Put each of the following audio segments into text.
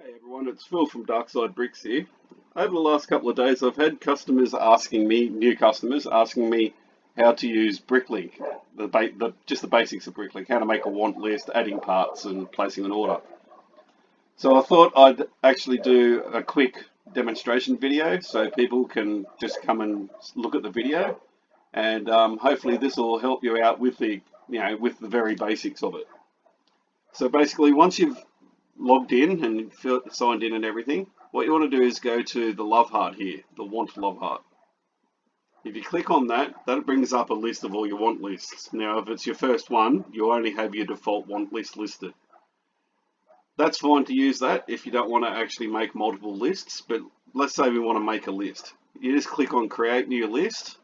Hey everyone, it's Phil from Darkside Bricks here. Over the last couple of days, I've had customers asking me, new customers asking me how to use Bricklink, just the basics of Bricklink, how to make a want list, adding parts, and placing an order. So I thought I'd actually do a quick demonstration video so people can just come and look at the video, and hopefully this will help you out with with the very basics of it. So basically, once you've logged in and signed in and everything, what you want to do is go to the love heart here, the want love heart. If you click on that, that brings up a list of all your want lists. Now, if it's your first one, you only have your default want list listed. That's fine to use that if you don't want to actually make multiple lists, but let's say we want to make a list. You just click on create new list,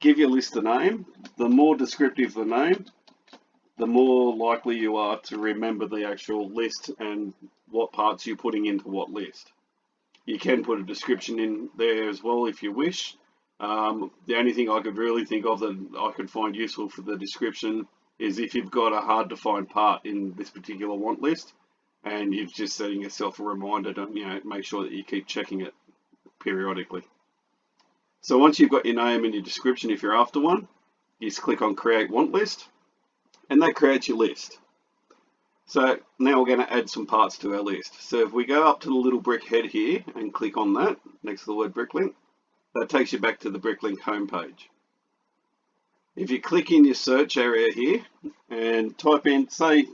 give your list a name. The more descriptive the name, the more likely you are to remember the actual list and what parts you're putting into what list. You can put a description in there as well if you wish. The only thing I could really think of that I could find useful for the description is if you've got a hard to find part in this particular want list and you're just setting yourself a reminder to make sure that you keep checking it periodically. So once you've got your name and your description, if you're after one, you just click on create want list, and that creates your list. So now we're going to add some parts to our list. So if we go up to the little brick head here and click on that next to the word Bricklink, that takes you back to the Bricklink homepage. If you click in your search area here and type in, say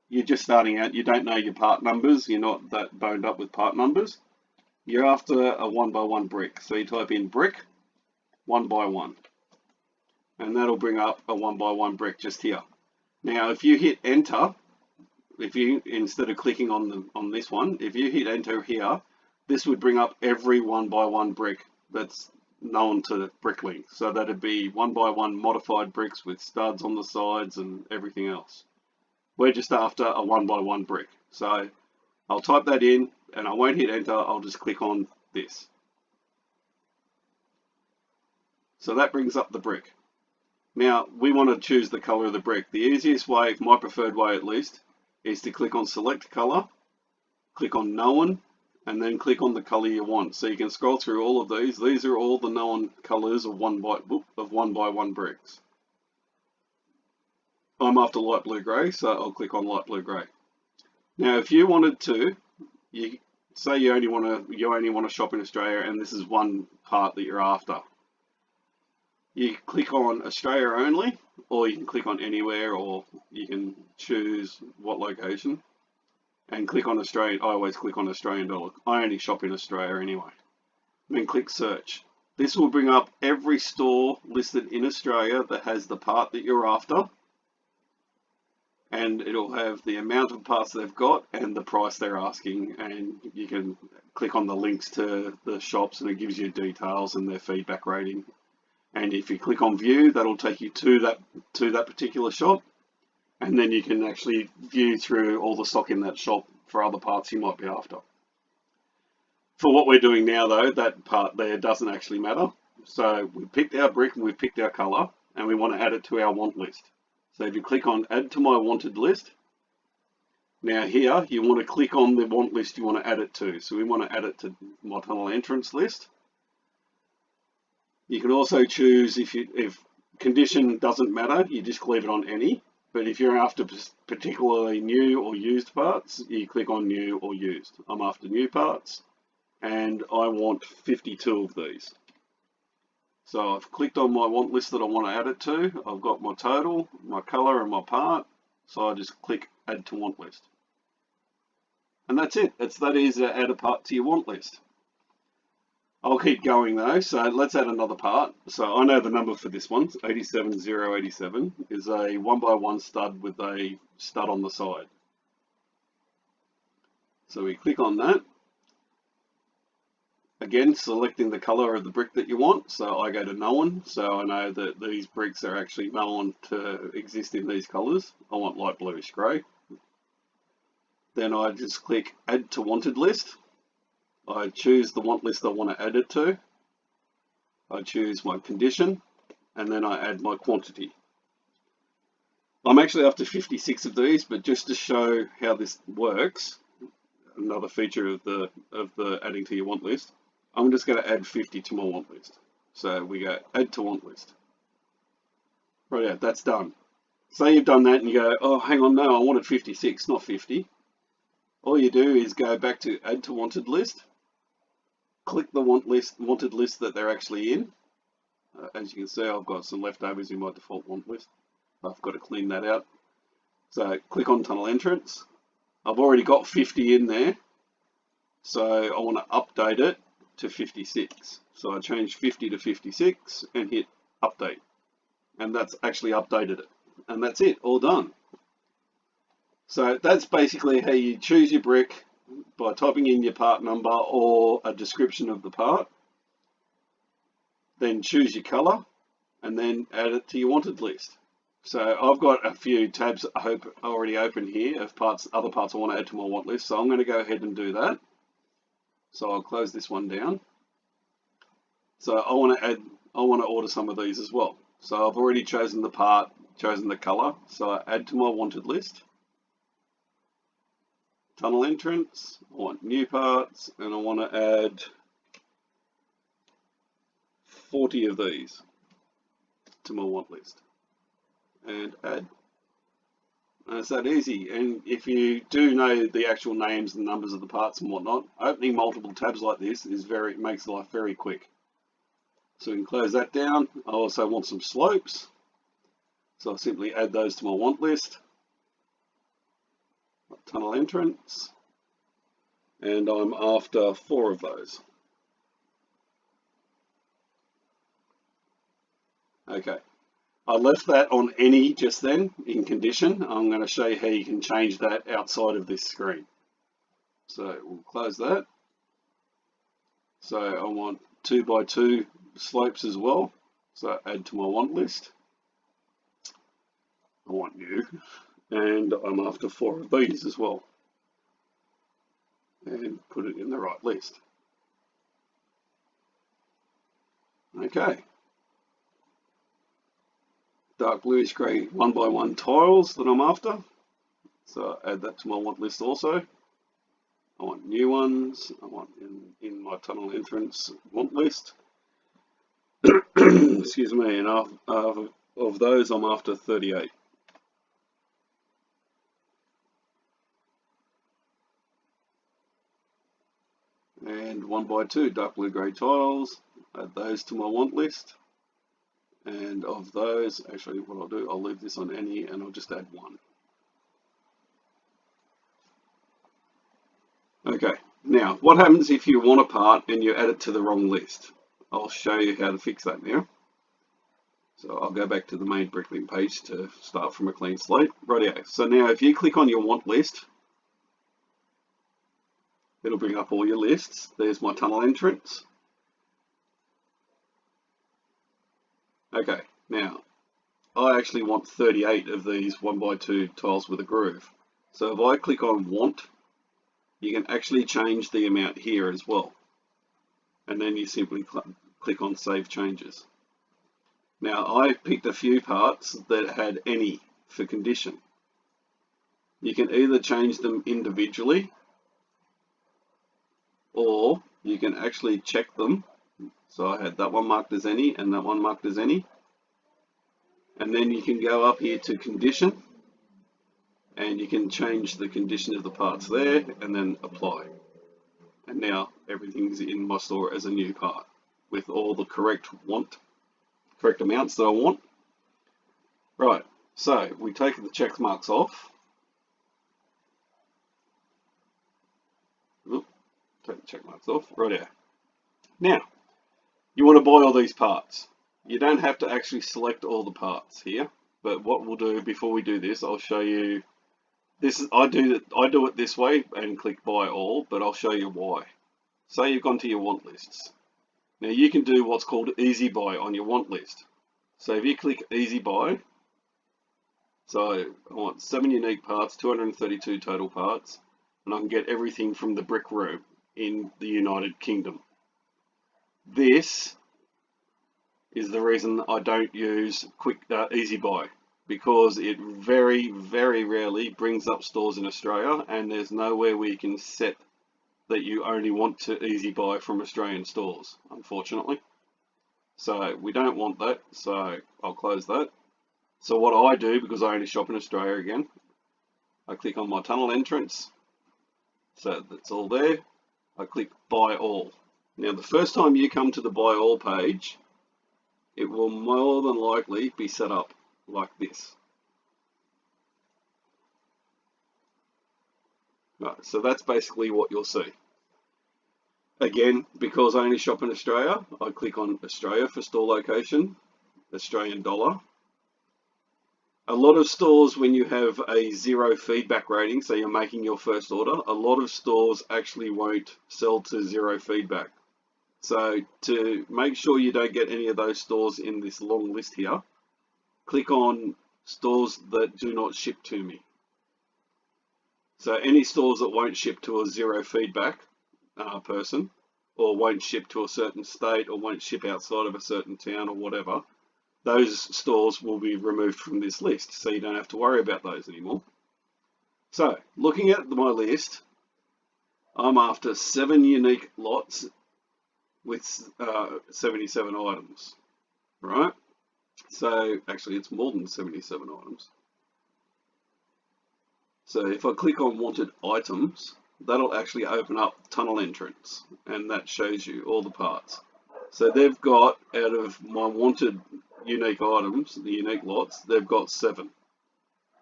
you're just starting out, you don't know your part numbers, you're not that boned up with part numbers, you're after a 1x1 brick. So you type in brick 1x1, and that'll bring up a 1x1 brick just here. Now, if you hit enter, instead of clicking on this one, if you hit enter here, this would bring up every 1x1 brick that's known to Bricklink. So that'd be 1x1 modified bricks with studs on the sides and everything else. We're just after a 1x1 brick. So I'll type that in and I won't hit enter, I'll just click on this. So that brings up the brick. Now, we want to choose the color of the brick. The easiest way, my preferred way at least, is to click on select color, click on known, and then click on the color you want. So you can scroll through all of these. These are all the known colors of 1x1 bricks. I'm after light blue gray, so I'll click on light blue gray. Now, if you wanted to, say you only want to shop in Australia and this is one part that you're after. You click on Australia only, or you can click on anywhere, or you can choose what location and click on Australian. I always click on Australian dollar. I only shop in Australia anyway. Then click search. This will bring up every store listed in Australia that has the part that you're after, and it'll have the amount of parts they've got and the price they're asking, and you can click on the links to the shops and it gives you details and their feedback rating. And if you click on view, that'll take you to that particular shop, and then you can actually view through all the stock in that shop for other parts you might be after. For what we're doing now though, that part there doesn't actually matter. So we picked our brick and we've picked our color and we want to add it to our want list. So if you click on add to my wanted list, now here you want to click on the want list you want to add it to. So we want to add it to my tunnel entrance list. You can also choose if condition doesn't matter, you just leave it on any. But if you're after particularly new or used parts, you click on new or used. I'm after new parts and I want 52 of these. So I've clicked on my want list that I want to add it to. I've got my total, my color and my part. So I just click add to want list. And that's it. It's that easy to add a part to your want list. I'll keep going though, so let's add another part. So I know the number for this one, 87087, is a 1x1 stud with a stud on the side. So we click on that. Again, selecting the color of the brick that you want. So I go to known, so I know that these bricks are actually known to exist in these colors. I want light bluish gray. Then I just click add to wanted list. I choose the want list I want to add it to. I choose my condition, and then I add my quantity. I'm actually up to 56 of these, but just to show how this works, another feature of the adding to your want list. I'm just going to add 50 to my want list. So we go add to want list. Right, yeah, that's done. Say you've done that and you go, oh, hang on, no, I wanted 56, not 50. All you do is go back to add to wanted list, click the wanted list that they're actually in. As you can see, I've got some leftovers in my default want list. I've got to clean that out. So click on tunnel entrance. I've already got 50 in there, so I want to update it to 56. So I change 50 to 56 and hit update. And that's actually updated it. And that's it, all done. So that's basically how you choose your brick, by typing in your part number or a description of the part. Then choose your color and then add it to your wanted list. So I've got a few tabs already open here of other parts I want to add to my want list. So I'm going to go ahead and do that. So I'll close this one down. So I want to order some of these as well. So I've already chosen the part, chosen the color. So I add to my wanted list. Tunnel entrance, I want new parts, and I want to add 40 of these to my want list. And add. And it's that easy. And if you do know the actual names and numbers of the parts and whatnot, opening multiple tabs like this makes life very quick. So we can close that down. I also want some slopes. So I'll simply add those to my want list. Tunnel entrance. And I'm after 4 of those. Okay. I left that on any just then in condition. I'm going to show you how you can change that outside of this screen. So we'll close that. So I want 2 by 2 slopes as well. So add to my want list. I want new. And I'm after 4 of these as well. And put it in the right list. Okay. Dark bluish grey 1 by 1 tiles that I'm after. So add that to my want list also. I want new ones. I want in my tunnel entrance want list. Excuse me, and of those I'm after 38. And 1 by 2 dark blue grey tiles. Add those to my want list. And of those, actually what I'll do, I'll leave this on any and I'll just add 1. Okay, now what happens if you want a part and you add it to the wrong list? I'll show you how to fix that now. So I'll go back to the main Bricklink page to start from a clean slate. Rightio, so now if you click on your want list, it'll bring up all your lists. There's my tunnel entrance. Okay, now I actually want 38 of these 1 by 2 tiles with a groove. So if I click on want, you can actually change the amount here as well. And then you simply click on save changes. Now I picked a few parts that had any for condition. You can either change them individually or you can actually check them. So I had that one marked as any and that one marked as any. And then you can go up here to condition and you can change the condition of the parts there and then apply. And now everything's in my store as a new part with all the correct amounts that I want. Right, so we take the check marks off. Oop, take the check marks off, right here. Now, you want to buy all these parts. You don't have to actually select all the parts here, but what we'll do before we do this, I'll show you. I do it this way and click buy all, but I'll show you why. Say you've gone to your want lists. Now you can do what's called easy buy on your want list. So if you click easy buy, so I want 7 unique parts, 232 total parts, and I can get everything from the brick room in the United Kingdom. This is the reason I don't use easy buy, because it very, very rarely brings up stores in Australia and there's nowhere where you can set that you only want to easy buy from Australian stores, unfortunately. So we don't want that, so I'll close that. So what I do, because I only shop in Australia again, I click on my tunnel entrance, so that's all there. I click buy all. Now the first time you come to the buy all page, it will more than likely be set up like this. Right, so that's basically what you'll see. Again, because I only shop in Australia, I click on Australia for store location, Australian dollar. A lot of stores, when you have a 0 feedback rating, so you're making your first order, a lot of stores actually won't sell to 0 feedback. So to make sure you don't get any of those stores in this long list here, click on stores that do not ship to me. So any stores that won't ship to a 0 feedback person, or won't ship to a certain state, or won't ship outside of a certain town or whatever, those stores will be removed from this list, so you don't have to worry about those anymore. So, looking at my list, I'm after 7 unique lots with 77 items, right? So, actually it's more than 77 items. So if I click on wanted items, that'll actually open up tunnel entrance, and that shows you all the parts. So they've got, out of my wanted unique items, the unique lots, they've got 7.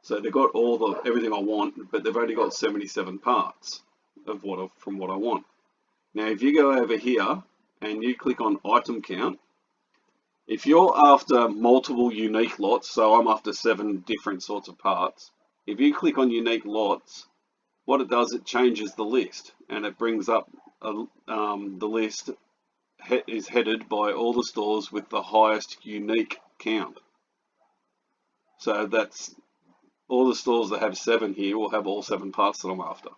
So they've got everything I want, but they've only got 77 parts of from what I want. Now if you go over here and you click on item count, if you're after multiple unique lots, so I'm after 7 different sorts of parts, if you click on unique lots, what it does, it changes the list, and it brings up the list is headed by all the stores with the highest unique count. So that's all the stores that have 7 here will have all 7 parts that I'm after.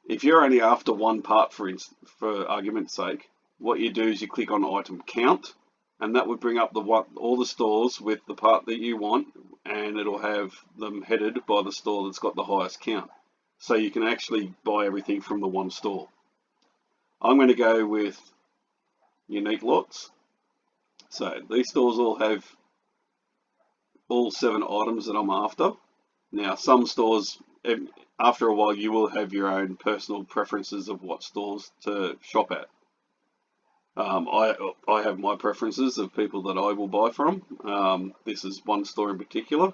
If you're only after 1 part, for argument's sake, what you do is you click on item count, and that would bring up all the stores with the part that you want, and it'll have them headed by the store that's got the highest count. So you can actually buy everything from the one store. I'm going to go with unique lots. So these stores all have all 7 items that I'm after. Now some stores, after a while, you will have your own personal preferences of what stores to shop at. I have my preferences of people that I will buy from. This is one store in particular.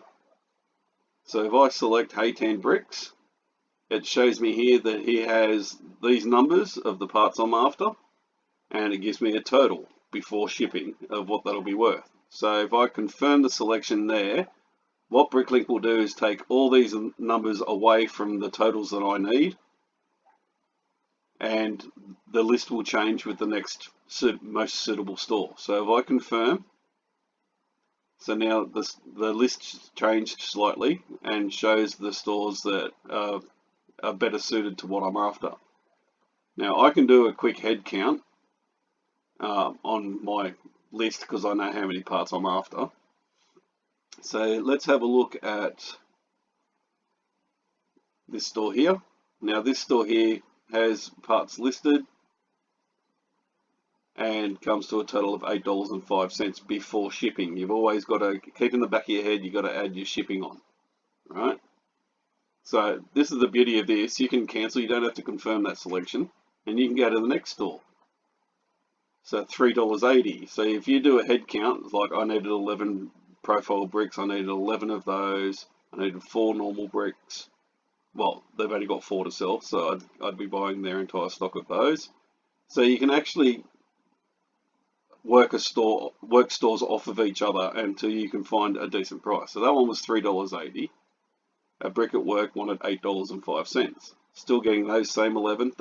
So if I select Haytan Bricks, it shows me here that he has these numbers of the parts I'm after, and it gives me a total before shipping of what that'll be worth. So if I confirm the selection there, what Bricklink will do is take all these numbers away from the totals that I need, and the list will change with the next most suitable store. So if I confirm, so now the list changed slightly and shows the stores that are better suited to what I'm after. Now I can do a quick head count on my list because I know how many parts I'm after. So let's have a look at this store here. Now this store here has parts listed and comes to a total of $8.05 before shipping. You've always got to keep in the back of your head, you've got to add your shipping on, right? So this is the beauty of this. You can cancel, you don't have to confirm that selection, and you can go to the next store. So $3.80. So if you do a head count, like I needed 11 profile bricks, I needed 11 of those, I needed 4 normal bricks. Well, they've only got 4 to sell, so I'd be buying their entire stock of those. So you can actually work stores off of each other until you can find a decent price. So that one was $3.80. A Brick at Work wanted $8.05. Still getting those same 11,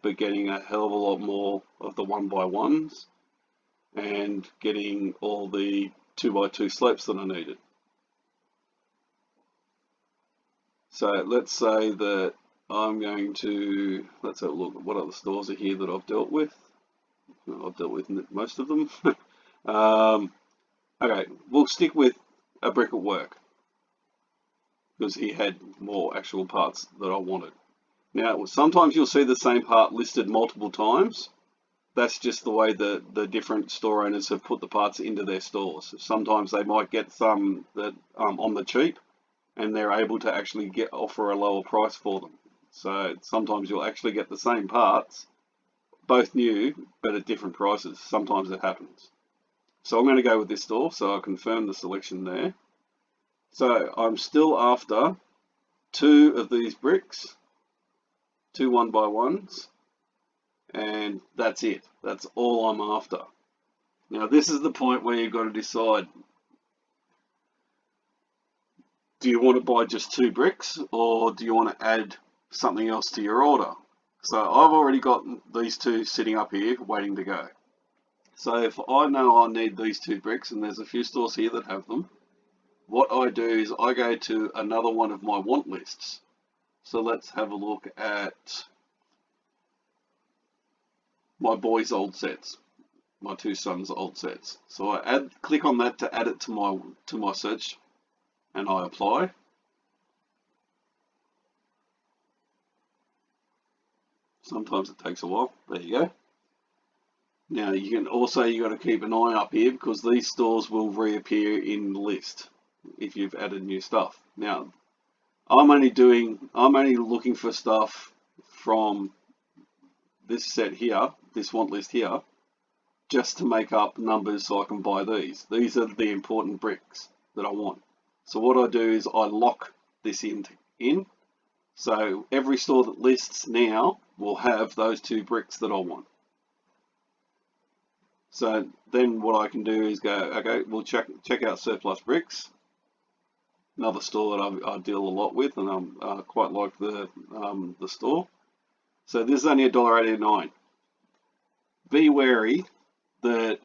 but getting a hell of a lot more of the 1x1s and getting all the 2x2 slopes that I needed. So let's say that I'm going to, let's have a look at what other stores are here that I've dealt with. I've dealt with most of them. Okay, we'll stick with A Brick at Work because he had more actual parts that I wanted. Now, sometimes you'll see the same part listed multiple times. That's just the way the different store owners have put the parts into their stores. Sometimes they might get some that on the cheap, and they're able to actually offer a lower price for them. So sometimes you'll actually get the same parts, both new, but at different prices. Sometimes it happens. So I'm going to go with this store, so I'll confirm the selection there. So I'm still after 2 of these bricks, 2 1x1s, and that's it. That's all I'm after. Now this is the point where you've got to decide, do you want to buy just 2 bricks, or do you want to add something else to your order? So I've already got these 2 sitting up here waiting to go. So if I know I need these 2 bricks, and there's a few stores here that have them, what I do is I go to another one of my want lists. So let's have a look at my boys' old sets, my 2 sons' old sets. So I click on that to add it to my search, and I apply. Sometimes it takes a while. There you go. Now you got to keep an eye up here, because these stores will reappear in the list if you've added new stuff. Now I'm only looking for stuff from this set here, this want list here, just to make up numbers so I can buy these. These are the important bricks that I want. So what I do is I lock this in. So every store that lists now will have those 2 bricks that I want. So then what I can do is go, okay, we'll check out surplus bricks. Another store that I deal a lot with, and I quite like the store. So this is only $1.89. Be wary that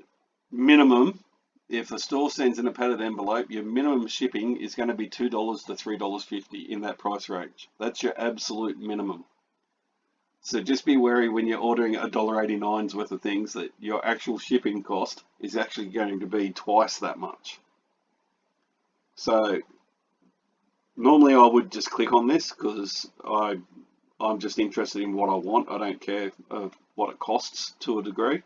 minimum, if the store sends in a padded envelope, your minimum shipping is going to be $2 to $3.50 in that price range. That's your absolute minimum. So just be wary when you're ordering $1.89's worth of things that your actual shipping cost is actually going to be twice that much. So normally I would just click on this, because I'm just interested in what I want. I don't care what it costs to a degree.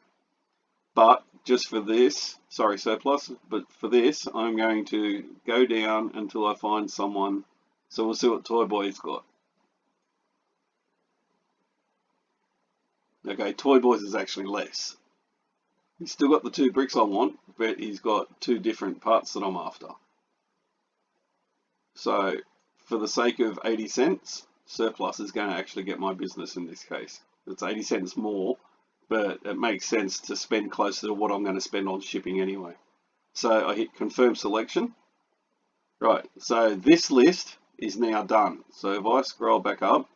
But just for this, sorry surplus, but for this I'm going to go down until I find someone. So we'll see what Toy Boy's got. Okay, Toy Boy's is actually less. He's still got the 2 bricks I want, but he's got 2 different parts that I'm after. So for the sake of 80 cents, surplus is going to actually get my business in this case. It's 80 cents more, but it makes sense to spend closer to what I'm going to spend on shipping anyway. So I hit confirm selection. Right, so this list is now done. So if I scroll back up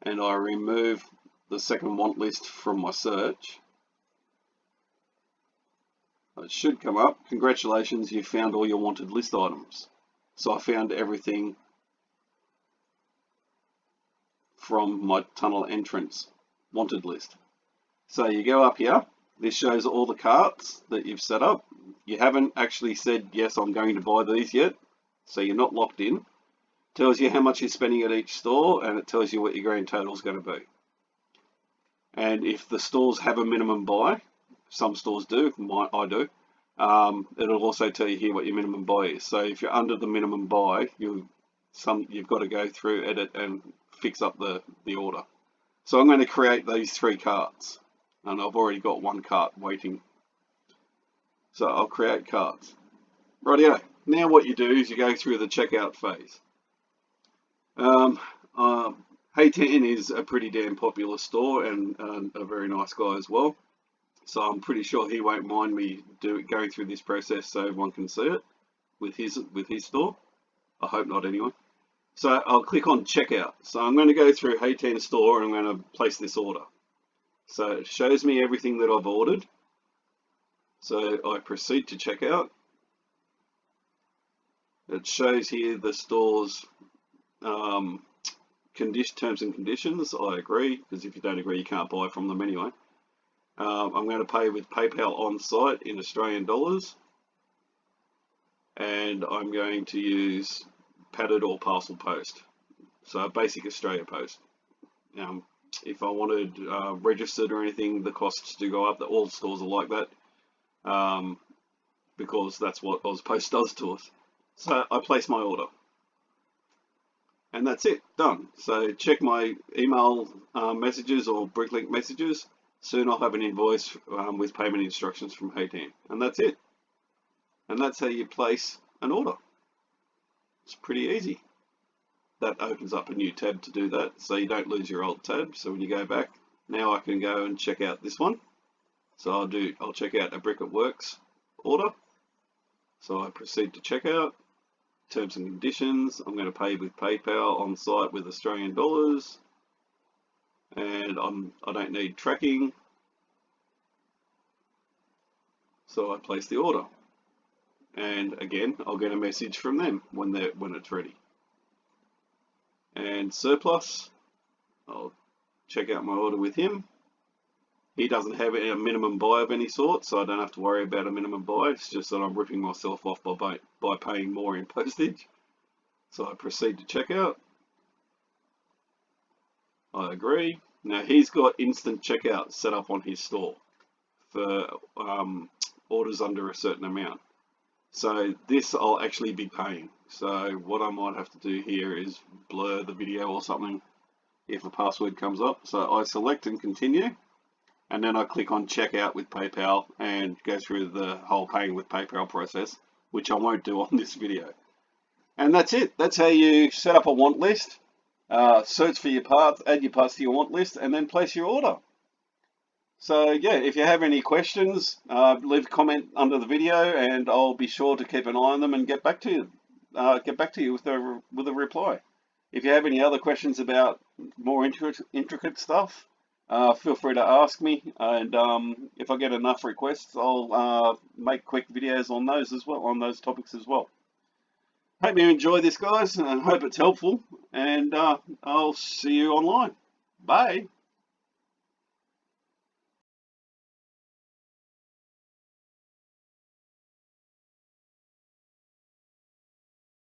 and I remove the second want list from my search, it should come up. Congratulations, you found all your wanted list items. So I found everything from my tunnel entrance wanted list. So you go up here, this shows all the carts that you've set up. You haven't actually said, yes, I'm going to buy these yet, so you're not locked in. Tells you how much you're spending at each store, and it tells you what your grand total is going to be. And if the stores have a minimum buy, some stores do, I do, it'll also tell you here what your minimum buy is. So if you're under the minimum buy, you've got to go through, edit, and fix up the order. So I'm going to create these 3 carts, and I've already got 1 cart waiting. So I'll create carts. Rightio. Now what you do is you go through the checkout phase. Hey10 is a pretty damn popular store, and a very nice guy as well. So I'm pretty sure he won't mind me going through this process so everyone can see it with his store. I hope not anyway. So I'll click on checkout. So I'm going to go through Hey10 store, and I'm going to place this order. So it shows me everything that I've ordered. So I proceed to checkout. It shows here the store's terms and conditions. I agree, because if you don't agree, you can't buy from them anyway. I'm going to pay with PayPal on site in Australian dollars, and I'm going to use padded or parcel post, so basic Australia post. if I wanted registered or anything, the costs do go up. That all stores are like that, because that's what Ozpost does to us. So I place my order, and that's it, done. So check my email messages or BrickLink messages. Soon I'll have an invoice with payment instructions from Haytan, and that's it. And that's how you place an order. It's pretty easy. That opens up a new tab to do that, so you don't lose your old tab. So when you go back, now I can go and check out this one. So I'll check out a Brick It Works order. So I proceed to checkout, terms and conditions. I'm going to pay with PayPal on site with Australian dollars, and I don't need tracking. So I place the order, and again I'll get a message from them when it's ready. And surplus, I'll check out my order with him. He doesn't have a minimum buy of any sort, so I don't have to worry about a minimum buy. It's just that I'm ripping myself off by paying more in postage. So I proceed to checkout. I agree. Now he's got instant checkout set up on his store for orders under a certain amount. So this I'll actually be paying. So what I might have to do here is blur the video or something if a password comes up. So I select and continue, and then I click on checkout with PayPal and go through the whole paying with PayPal process, which I won't do on this video. And that's it. That's how you set up a want list, search for your parts, add your parts to your want list, and then place your order. So yeah, if you have any questions, leave a comment under the video, and I'll be sure to keep an eye on them and get back to you. With a reply. If you have any other questions about more intricate stuff, feel free to ask me, and if I get enough requests, I'll make quick videos on those as well, on those topics as well. Hope you enjoy this, guys, and I hope it's helpful, and I'll see you online. Bye.